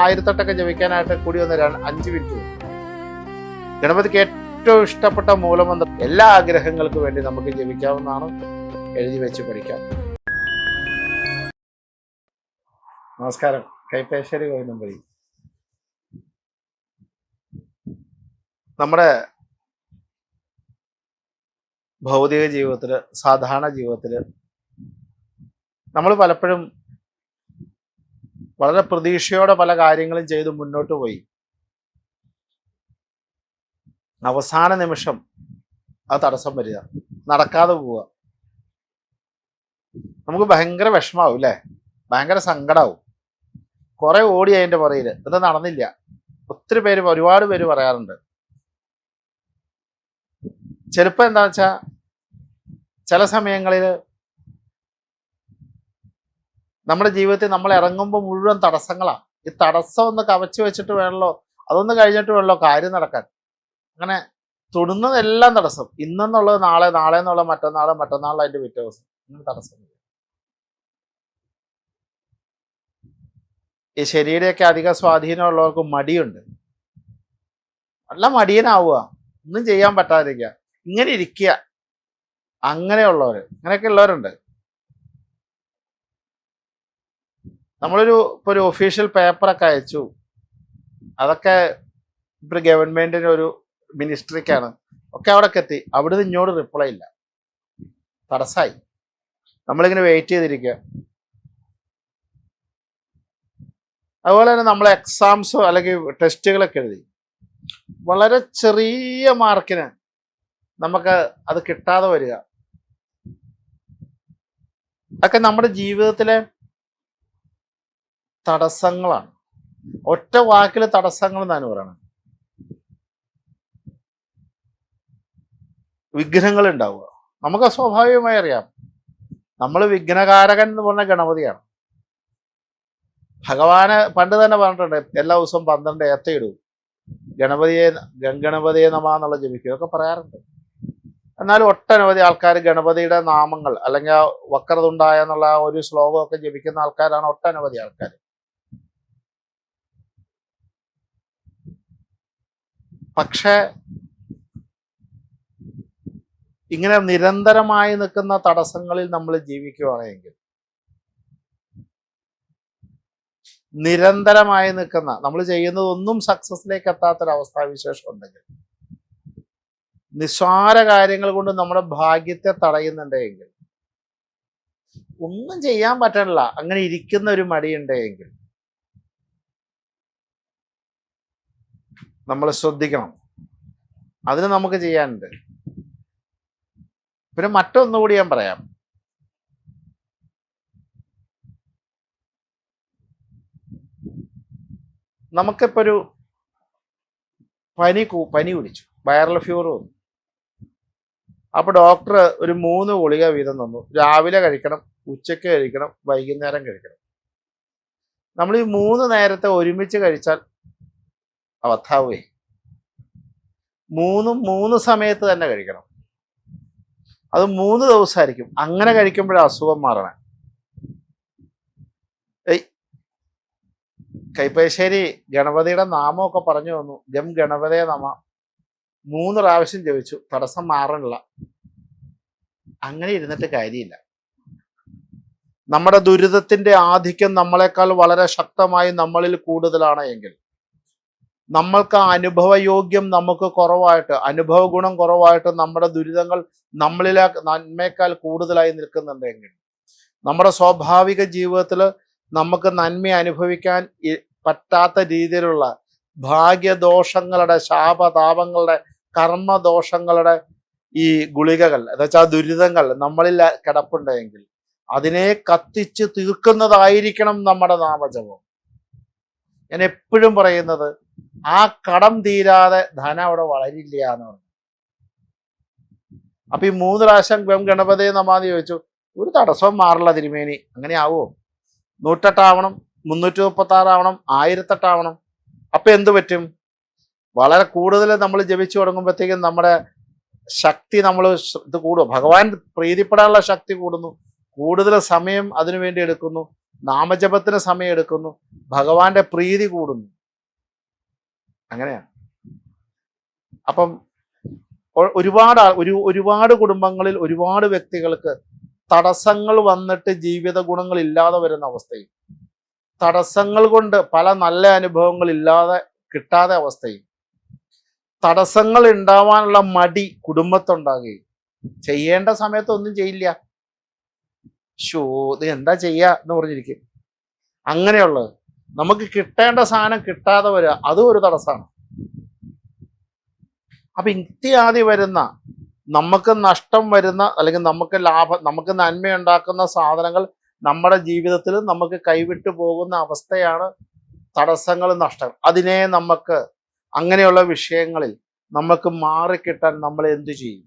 1008 ജപിക്കാനായിട്ട് കൂടി വന്ന് 5 മിനിറ്റ്. ഗണപതിക്ക് ഏറ്റവും ഇഷ്ടപ്പെട്ട മൂലമന്ത്രം എല്ലാ ആഗ്രഹങ്ങൾക്കും വേണ്ടി നമുക്ക് ജപിക്കാവുന്നതാണ്. എഴുതി വെച്ച് പഠിക്കാം. നമസ്കാരം. കൈപ്പേശ്ശേരി ഗോവിന്ദമ്പതി. നമ്മുടെ ഭൗതിക ജീവിതത്തിൽ, സാധാരണ ജീവിതത്തിൽ നമ്മൾ പലപ്പോഴും വളരെ പ്രതീക്ഷയോടെ പല കാര്യങ്ങളും ചെയ്ത് മുന്നോട്ട് പോയി അവസാന നിമിഷം അത് തടസ്സം വരിക, നടക്കാതെ പോവുക. നമുക്ക് ഭയങ്കര വിഷമാവും അല്ലേ? ഭയങ്കര സങ്കടമാവും. കുറെ ഓടി അതിൻ്റെ പുറകിൽ ഇത് നടന്നില്ല. ഒത്തിരി പേര്, ഒരുപാട് പേര് പറയാറുണ്ട്. ചിലപ്പോൾ എന്താണെന്ന് വെച്ചാൽ ചില സമയങ്ങളിൽ നമ്മുടെ ജീവിതത്തിൽ നമ്മൾ ഇറങ്ങുമ്പോൾ മുഴുവൻ തടസ്സങ്ങളാണ്. ഈ തടസ്സം ഒന്ന് കവച്ചു വെച്ചിട്ട് വേണമല്ലോ, അതൊന്ന് കഴിഞ്ഞിട്ട് വേണമല്ലോ കാര്യം നടക്കാൻ. അങ്ങനെ തൊടുന്നതെല്ലാം തടസ്സം. ഇന്നെന്നുള്ളത് നാളെ, നാളെ എന്നുള്ള മറ്റന്നാൾ, മറ്റന്നാൾ അതിൻ്റെ പിറ്റേ ദിവസം, അങ്ങനെ തടസ്സം. ഈ ശരീരമൊക്കെ അധിക സ്വാധീനമുള്ളവർക്ക് മടിയുണ്ട്. നല്ല മടിയനാവുക, ഒന്നും ചെയ്യാൻ പറ്റാതിരിക്കുക, ഇങ്ങനെ ഇരിക്കുക. അങ്ങനെയുള്ളവർ, അങ്ങനെയൊക്കെ ഉള്ളവരുണ്ട്. ഇപ്പോൾ ഒരു ഒഫീഷ്യൽ പേപ്പറൊക്കെ അയച്ചു, അതൊക്കെ ഇപ്പോൾ ഗവൺമെന്റിന് ഒരു മിനിസ്ട്രിക്കാണ് ഒക്കെ അവിടേക്ക് എത്തി. അവിടുന്ന് ഇങ്ങോട്ട് റിപ്ലൈ ഇല്ല, തടസ്സമായി. നമ്മളിങ്ങനെ വെയിറ്റ് ചെയ്തിരിക്കുക. അതുപോലെ തന്നെ നമ്മൾ എക്സാംസോ അല്ലെങ്കിൽ ടെസ്റ്റുകളൊക്കെ എഴുതി വളരെ ചെറിയ മാർക്കിന് നമുക്ക് അത് കിട്ടാതെ വരിക. അതൊക്കെ നമ്മുടെ ജീവിതത്തിലെ തടസ്സങ്ങളാണ്. ഒറ്റ വാക്കിൽ തടസ്സങ്ങൾ എന്നാണ് പറയുന്നത്. വിഘ്നങ്ങൾ ഉണ്ടാവുക. നമുക്ക് സ്വാഭാവികമായി അറിയാം, നമ്മൾ വിഘ്നകാരകൻ എന്ന് പറഞ്ഞ ഗണപതിയാണ്. ഭഗവാന് പണ്ട് തന്നെ പറഞ്ഞിട്ടുണ്ട്, എല്ലാ ദിവസവും 12 ഏത്തയിടും, ഗണപതിയെ നമ എന്നുള്ള ജപിക്കുകയൊക്കെ പറയാറുണ്ട്. എന്നാലും ഒട്ടനവധി ആൾക്കാർ ഗണപതിയുടെ നാമങ്ങൾ അല്ലെങ്കിൽ ആ വക്രതുണ്ടായ എന്നുള്ള ഒരു ശ്ലോകമൊക്കെ ജപിക്കുന്ന ആൾക്കാരാണ് ഒട്ടനവധി ആൾക്കാർ. പക്ഷേ ഇങ്ങനെ നിരന്തരമായി നിൽക്കുന്ന തടസ്സങ്ങളിൽ നമ്മൾ ജീവിക്കുകയാണെങ്കിൽ, നിരന്തരമായി നിൽക്കുന്ന, നമ്മൾ ചെയ്യുന്നതൊന്നും സക്സസിലേക്ക് എത്താത്തൊരവസ്ഥാവിശേഷം ഉണ്ടെങ്കിൽ, നിസ്സാര കാര്യങ്ങൾ കൊണ്ട് നമ്മുടെ ഭാഗ്യത്തെ തടയുന്നുണ്ടെങ്കിൽ, ഒന്നും ചെയ്യാൻ പറ്റണില്ല, അങ്ങനെ ഇരിക്കുന്ന ഒരു മടിയുണ്ടെങ്കിൽ നമ്മൾ ശ്രദ്ധിക്കണം. അതിന് നമുക്ക് ചെയ്യാനുണ്ട്. പിന്നെ മറ്റൊന്നുകൂടി ഞാൻ പറയാം. നമുക്കിപ്പോൾ ഒരു പനി പിടിച്ചു, വൈറൽ ഫീവർ വന്നു. അപ്പോൾ ഡോക്ടർ ഒരു 3 ഗുളിക വീതം തന്നു. രാവിലെ കഴിക്കണം, ഉച്ചയ്ക്ക് കഴിക്കണം, വൈകുന്നേരം കഴിക്കണം. നമ്മൾ ഈ 3 നേരത്തെ ഒരുമിച്ച് കഴിച്ചാൽ അവത്താവേ. 3 സമയത്ത് തന്നെ കഴിക്കണം. അത് 3 ദിവസമായിരിക്കും. അങ്ങനെ കഴിക്കുമ്പോഴേ അസുഖം മാറണേ. കൈപ്പേശ്ശേരി ഗണപതിയുടെ നാമമൊക്കെ പറഞ്ഞു തന്നു. ഗം ഗണപതയെ നമ 3 പ്രാവശ്യം ജപിച്ചു, തടസ്സം മാറണില്ല. അങ്ങനെ ഇരുന്നിട്ട് കാര്യമില്ല. നമ്മുടെ ദുരിതത്തിന്റെ ആധിക്യം നമ്മളെക്കാൾ വളരെ ശക്തമായി നമ്മളിൽ കൂടുതലാണ് എങ്കിൽ, നമ്മൾക്ക് അനുഭവയോഗ്യം നമുക്ക് കുറവായിട്ട്, അനുഭവ ഗുണം കുറവായിട്ട് നമ്മുടെ ദുരിതങ്ങൾ നമ്മളിലെ നന്മയേക്കാൾ കൂടുതലായി നിൽക്കുന്നുണ്ടെങ്കിൽ, നമ്മുടെ സ്വാഭാവിക ജീവിതത്തിൽ നമുക്ക് നന്മ അനുഭവിക്കാൻ പറ്റാത്ത രീതിയിലുള്ള ഭാഗ്യദോഷങ്ങളുടെ, ശാപതാപങ്ങളുടെ, കർമ്മദോഷങ്ങളുടെ ഈ ഗുളികകൾ എന്ന് വെച്ചാൽ ദുരിതങ്ങൾ നമ്മളിൽ കിടപ്പുണ്ടെങ്കിൽ, അതിനെ കത്തിച്ച് തീർക്കുന്നതായിരിക്കണം നമ്മുടെ നാമജപം. ഞാൻ എപ്പോഴും പറയുന്നത്, ആ കടം തീരാതെ ധനം അവിടെ വളരില്ല എന്ന് പറഞ്ഞു. അപ്പൊ ഈ 3 പ്രാവശ്യം ഗണപതിയെ നമാന്ന് ചോദിച്ചു, ഒരു തടസ്സവും മാറില്ല തിരുമേനി. അങ്ങനെ ആവുമോ? 108 ആവണം, 336 ആവണം, 1008 ആവണം. അപ്പൊ എന്ത് പറ്റും? വളരെ കൂടുതൽ നമ്മൾ ജപിച്ചു തുടങ്ങുമ്പോഴത്തേക്കും നമ്മുടെ ശക്തി, ഇത് കൂടും. ഭഗവാൻ പ്രീതിപ്പെടാനുള്ള ശക്തി കൂടുന്നു. കൂടുതൽ സമയം അതിനു വേണ്ടി എടുക്കുന്നു. നാമജപത്തിന് സമയം എടുക്കുന്നു, ഭഗവാന്റെ പ്രീതി കൂടുന്നു. അങ്ങനെയാണ്. അപ്പം ഒരുപാട് കുടുംബങ്ങളിൽ ഒരുപാട് വ്യക്തികൾക്ക് തടസ്സങ്ങൾ വന്നിട്ട് ജീവിത ഗുണങ്ങൾ ഇല്ലാതെ വരുന്ന അവസ്ഥയും, തടസ്സങ്ങൾ കൊണ്ട് പല നല്ല അനുഭവങ്ങൾ ഇല്ലാതെ കിട്ടാതെ അവസ്ഥയും, തടസ്സങ്ങൾ ഉണ്ടാവാനുള്ള മടി കുടുംബത്തുണ്ടാകുകയും, ചെയ്യേണ്ട സമയത്ത് ഒന്നും ചെയ്യില്ല, ഇത് എന്താ ചെയ്യാ എന്ന് പറഞ്ഞിരിക്കും. അങ്ങനെയുള്ളത്. നമുക്ക് കിട്ടേണ്ട സാധനം കിട്ടാതെ വരിക, അതും ഒരു തടസ്സമാണ്. അപ്പൊ ഇത്യാദി വരുന്ന, നമുക്ക് നഷ്ടം വരുന്ന അല്ലെങ്കിൽ നമുക്ക് നമുക്ക് നന്മയുണ്ടാക്കുന്ന സാധനങ്ങൾ നമ്മുടെ ജീവിതത്തിൽ നമുക്ക് കൈവിട്ടു പോകുന്ന അവസ്ഥയാണ് തടസ്സങ്ങൾ, നഷ്ടം. അതിനെ നമുക്ക് അങ്ങനെയുള്ള വിഷയങ്ങളിൽ നമുക്ക് മാറിക്കിട്ടാൻ നമ്മൾ എന്തു ചെയ്യും?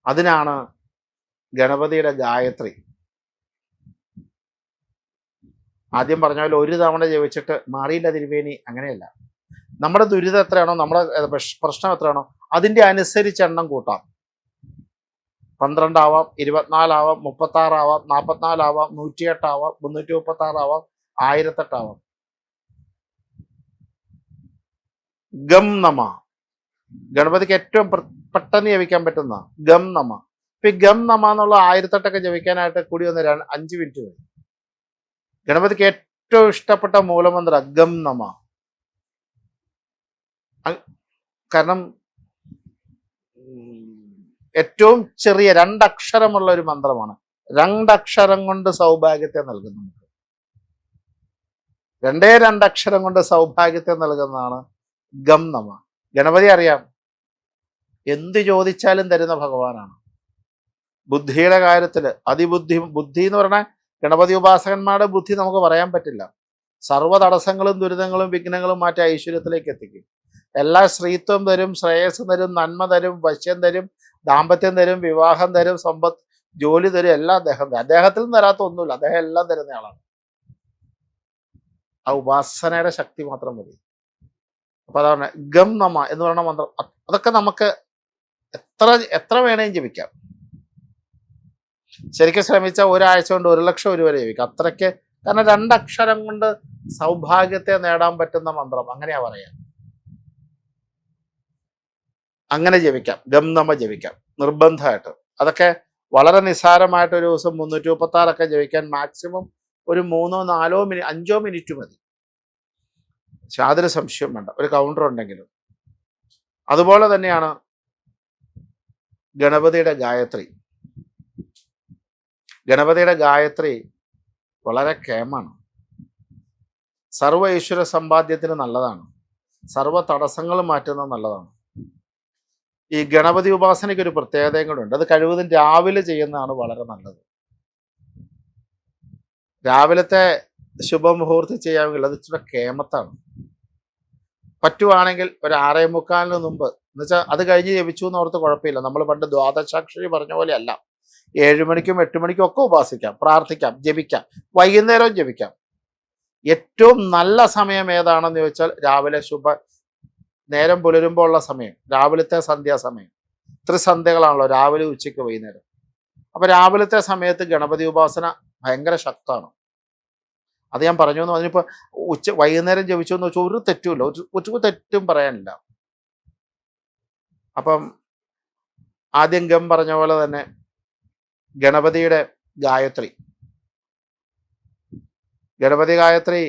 അതിനാണ് ഗണപതിയുടെ ഗായത്രി. ആദ്യം പറഞ്ഞ പോലെ ഒരു തവണ ജപിച്ചിട്ട് മാറിയില്ല തിരുവേനി, അങ്ങനെയല്ല. നമ്മുടെ ദുരിതം എത്രയാണോ, നമ്മുടെ പ്രശ്നം എത്രയാണോ, അതിൻ്റെ അനുസരിച്ച് എണ്ണം കൂട്ടാം. 12 ആവാം, 24 ആവാം, 36 ആവാം, 44 ആവാം, 108 ആവാം, 336 ആവാം, 1008 ആവാം. ഗം നമ, ഗണപതിക്ക് ഏറ്റവും പെട്ടെന്ന് ജപിക്കാൻ പറ്റുന്ന ഗം നമ. ഇപ്പൊ ഗം നമ എന്നുള്ള 1008 ജപിക്കാനായിട്ട് കൂടി വന്ന് 5 മിനിറ്റ് വരും. ഗണപതിക്ക് ഏറ്റവും ഇഷ്ടപ്പെട്ട മൂലമന്ത്ര ഗം നമ. കാരണം ഏറ്റവും ചെറിയ 2 അക്ഷരമുള്ള ഒരു മന്ത്രമാണ്. 2 അക്ഷരം കൊണ്ട് സൗഭാഗ്യത്തെ നൽകുന്നു. 2 അക്ഷരം കൊണ്ട് സൗഭാഗ്യത്തെ നൽകുന്നതാണ് ഗം നമ. ഗണപതി അറിയാം, എന്ത് ചോദിച്ചാലും തരുന്ന ഭഗവാനാണ്. ബുദ്ധിയുടെ കാര്യത്തില് ബുദ്ധി എന്ന് പറഞ്ഞാൽ ഗണപതി ഉപാസകന്മാരുടെ ബുദ്ധി നമുക്ക് പറയാൻ പറ്റില്ല. സർവ്വ തടസ്സങ്ങളും ദുരിതങ്ങളും വിഘ്നങ്ങളും മാറ്റി ഐശ്വര്യത്തിലേക്ക് എത്തിക്കും. എല്ലാ ശ്രീത്വം തരും, ശ്രേയസ് തരും, നന്മ തരും, വശ്യം തരും, ദാമ്പത്യം തരും, വിവാഹം തരും, സമ്പത്ത്, ജോലി തരും, എല്ലാം അദ്ദേഹം തരും. അദ്ദേഹത്തിൽ നിന്ന് തരാത്ത ഒന്നുമില്ല, അദ്ദേഹം എല്ലാം തരുന്നയാളാണ്. ആ ഉപാസനയുടെ ശക്തി മാത്രം മതി. അപ്പൊ അതാണ് ഗം നമ എന്ന് പറയുന്ന മന്ത്രം. അതൊക്കെ നമുക്ക് എത്ര വേണേലും ജപിക്കാം. ശരിക്കും ശ്രമിച്ച ഒരാഴ്ച കൊണ്ട് 1,00,000 രൂപ വരെ ജപിക്കാം. അത്രയ്ക്ക്, കാരണം 2 അക്ഷരം കൊണ്ട് സൗഭാഗ്യത്തെ നേടാൻ പറ്റുന്ന മന്ത്രം, അങ്ങനെയാ പറയാം. അങ്ങനെ ജപിക്കാം, ഗം നമ ജപിക്കാം നിർബന്ധമായിട്ട്. അതൊക്കെ വളരെ നിസ്സാരമായിട്ട് ഒരു ദിവസം 336 ജപിക്കാൻ മാക്സിമം ഒരു 3-4 മിനിറ്റ് 5 മിനിറ്റ് മതി. യാതൊരു സംശയവും വേണ്ട, ഒരു കൗണ്ടർ ഉണ്ടെങ്കിലും. അതുപോലെ തന്നെയാണ് ഗണപതിയുടെ ഗായത്രി. ഗണപതിയുടെ ഗായത്രി വളരെ കേമാണ്. സർവ്വ ഈശ്വര സമ്പാദ്യത്തിന് നല്ലതാണ്. സർവ്വ തടസ്സങ്ങൾ മാറ്റുന്നത് നല്ലതാണ്. ഈ ഗണപതി ഉപാസനയ്ക്ക് ഒരു പ്രത്യേകതയും കൂടെ ഉണ്ട്. അത് കഴിവതും രാവിലെ ചെയ്യുന്നതാണ് വളരെ നല്ലത്. രാവിലത്തെ ശുഭമുഹൂർത്തി ചെയ്യാമെങ്കിൽ അത് ഇച്ചിരി കേമത്താണ്. പറ്റുവാണെങ്കിൽ ഒരു 6:45 മുമ്പ്, എന്നുവെച്ചാൽ അത് കഴിഞ്ഞ് ജപിച്ചു എന്ന് ഓർത്ത് കുഴപ്പമില്ല. നമ്മൾ പണ്ട് ദ്വാദശാക്ഷരി പറഞ്ഞ പോലെ അല്ല. 7 മണിക്കും 8 മണിക്കും ഒക്കെ ഉപാസിക്കാം, പ്രാർത്ഥിക്കാം, ജപിക്കാം, വൈകുന്നേരവും ജപിക്കാം. ഏറ്റവും നല്ല സമയം ഏതാണെന്ന് ചോദിച്ചാൽ രാവിലെ നേരം പുലരുമ്പോൾ ഉള്ള സമയം, രാവിലത്തെ സന്ധ്യാസമയം. ത്രിസന്ധ്യകളാണല്ലോ, രാവിലെ, ഉച്ചയ്ക്ക്, വൈകുന്നേരം. അപ്പൊ രാവിലത്തെ സമയത്ത് ഗണപതി ഉപാസന ഭയങ്കര ശക്തമാണ്. അത് ഞാൻ പറഞ്ഞു. അതിനിപ്പോ വൈകുന്നേരം ജപിച്ചു എന്ന് വെച്ചാൽ ഒരു തെറ്റുമില്ല, ഒരു തെറ്റും പറയാനില്ല. അപ്പം ആദ്യം ഗം പറഞ്ഞ പോലെ തന്നെ ഗണപതിയുടെ ഗായത്രി. ഗണപതി ഗായത്രി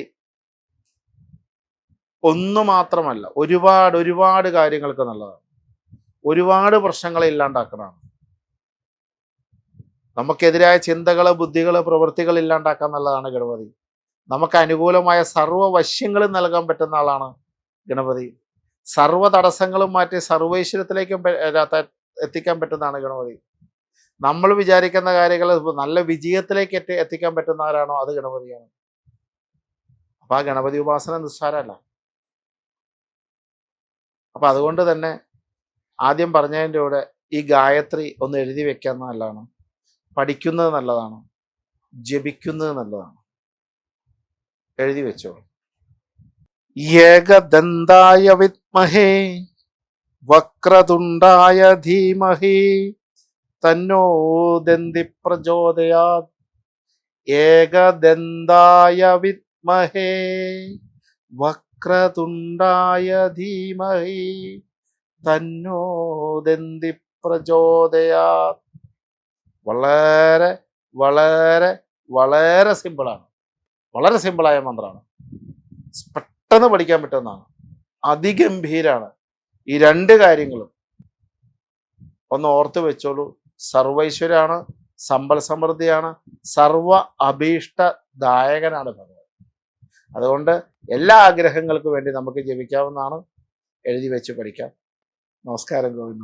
ഒന്നു മാത്രമല്ല, ഒരുപാട് കാര്യങ്ങൾക്ക് നല്ലതാണ്. ഒരുപാട് പ്രശ്നങ്ങളെ ഇല്ലാണ്ടാക്കുന്നതാണ്. നമുക്കെതിരായ ചിന്തകള്, ബുദ്ധികള്, പ്രവൃത്തികൾ ഇല്ലാണ്ടാക്കാൻ നല്ലതാണ് ഗണപതി. നമുക്ക് അനുകൂലമായ സർവ്വ വശ്യങ്ങളും നൽകാൻ പറ്റുന്ന ആളാണ് ഗണപതി. സർവ്വ തടസ്സങ്ങളും മാറ്റി സർവൈശ്വര്യത്തിലേക്കും എത്തിക്കാൻ പറ്റുന്നതാണ് ഗണപതി. നമ്മൾ വിചാരിക്കുന്ന കാര്യങ്ങൾ നല്ല വിജയത്തിലേക്ക് എത്തിക്കാൻ പറ്റുന്ന ആരാണോ അത് ഗണപതിയാണ്. അപ്പൊ ആ ഗണപതി ഉപാസന നിസ്സാരമല്ല. അപ്പൊ അതുകൊണ്ട് തന്നെ ആദ്യം പറഞ്ഞതിൻ്റെ കൂടെ ഈ ഗായത്രി ഒന്ന് എഴുതി വെക്കാൻ നല്ലതാണ്, പഠിക്കുന്നത് നല്ലതാണ്, ജപിക്കുന്നത് നല്ലതാണ്. എഴുതി വെച്ചോ. ഏകദന്തായ വിദ്മഹേ വക്രതുണ്ടായ ധീമഹി തന്നോ ദന്തി പ്രചോദയാത് ഏകദന്തായ വിദ്മഹേ വക്രതുണ്ടായ ധീമഹി തന്നോ ദന്തി പ്രചോദയാത്. വളരെ വളരെ വളരെ സിമ്പിളാണ്, വളരെ സിമ്പിളായ മന്ത്രമാണ്, പെട്ടെന്ന് പഠിക്കാൻ പറ്റുന്നതാണ്, അതിഗംഭീരാണ്. ഈ രണ്ട് കാര്യങ്ങളും ഒന്ന് ഓർത്ത് വെച്ചോളൂ. സർവൈശ്വരാണ്, സമ്പൽ സമൃദ്ധിയാണ്, സർവ അഭീഷ്ടദായകനാണ് ഭഗവാൻ. അതുകൊണ്ട് എല്ലാ ആഗ്രഹങ്ങൾക്കും വേണ്ടി നമുക്ക് ജപിക്കാവുന്നതാണ്. എഴുതി വെച്ച് പഠിക്കാം. നമസ്കാരം. ഗോവിന്ദ.